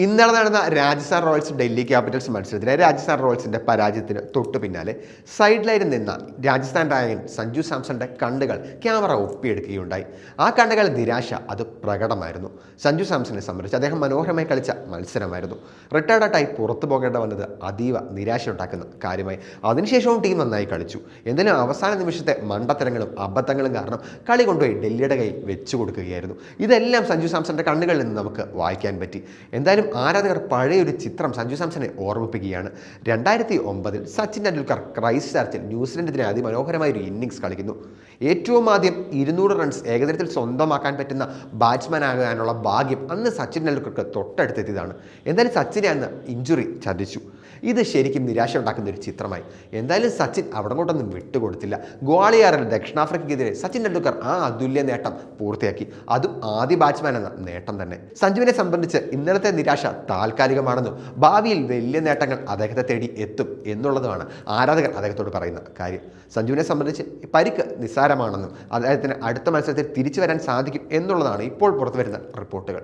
ഇന്നലെ നടന്ന Rajasthan Royals Delhi Capitals മത്സരത്തിലെ രാജസ്ഥാൻ റോയൽസിന്റെ പരാജയത്തിന് തൊട്ടു പിന്നാലെ സൈഡ് ലൈനിൽ നിന്ന രാജസ്ഥാൻ നായകൻ സഞ്ജു സാംസന്റെ കണ്ണുകൾ ക്യാമറ ഒപ്പിയെടുക്കുകയുണ്ടായി. ആ കണ്ണുകൾ നിരാശ അത് പ്രകടമായിരുന്നു. സഞ്ജു സാംസനെ സംബന്ധിച്ച് അദ്ദേഹം മനോഹരമായി കളിച്ച മത്സരമായിരുന്നു. റിട്ടയർഡായി പുറത്തു പോകേണ്ട വന്നത് അതീവ നിരാശയുണ്ടാക്കുന്ന കാര്യമായി. അതിനുശേഷവും ടീം നന്നായി കളിച്ചു. എന്നാലും അവസാന നിമിഷത്തെ മണ്ടത്തരങ്ങളും അബദ്ധങ്ങളും കാരണം കളി കൊണ്ടുപോയി ഡൽഹിയുടെ കയ്യിൽ വെച്ചു കൊടുക്കുകയായിരുന്നു. ഇതെല്ലാം സഞ്ജു സാംസന്റെ കണ്ണുകളിൽ നിന്ന് നമുക്ക് വായിക്കാൻ പറ്റി. എന്തായാലും ആരാധകർ പഴയൊരു ചിത്രം സഞ്ജു സാംസനെ ഓർമ്മിപ്പിക്കുകയാണ്. 2009 സച്ചിൻ ടെണ്ടുൽക്കർ ക്രൈസ്റ്റ് ചർച്ചിൽ ന്യൂസിലൻഡിനെതിരെ അതിമനോഹരമായ ഒരു ഇന്നിംഗ്സ് കളിക്കുന്നു. ഏറ്റവും ആദ്യം 200 റൺസ് ഏകദിനത്തിൽ സ്വന്തമാക്കാൻ പറ്റുന്ന ബാറ്റ്സ്മാൻ ആകാനുള്ള ഭാഗ്യം അന്ന് സച്ചിൻ ടെണ്ടുൽക്കർക്ക് തൊട്ടടുത്തെത്തിയതാണ്. എന്തായാലും സച്ചിനെ അന്ന് ഇഞ്ചുറി ചതിച്ചു. ഇത് ശരിക്കും നിരാശ ഉണ്ടാക്കുന്ന ഒരു ചിത്രമായി. എന്തായാലും സച്ചിൻ അവിടെ കൊണ്ടൊന്നും വിട്ടുകൊടുത്തില്ല. ഗ്വാളിയാറിൽ ദക്ഷിണാഫ്രിക്കയ്ക്കെതിരെ സച്ചിൻ ടെണ്ടുൽക്കർ ആ അതുല്യ നേട്ടം പൂർത്തിയാക്കി. അതും ആദ്യ ബാറ്റ്സ്മാൻ എന്ന നേട്ടം തന്നെ. സഞ്ജുവിനെ സംബന്ധിച്ച് ഇന്നലത്തെ നിരാശ താൽക്കാലികമാണെന്നും ഭാവിയിൽ വലിയ നേട്ടങ്ങൾ അദ്ദേഹത്തെ തേടി എത്തും എന്നുള്ളതുമാണ് ആരാധകർ അദ്ദേഹത്തോട് പറയുന്ന കാര്യം. സഞ്ജുവിനെ സംബന്ധിച്ച് പരിക്ക് നിസ്സാരമാണെന്നും അദ്ദേഹത്തിന് അടുത്ത മത്സരത്തിൽ തിരിച്ചു വരാൻ സാധിക്കും എന്നുള്ളതാണ് ഇപ്പോൾ പുറത്തുവരുന്ന റിപ്പോർട്ടുകൾ.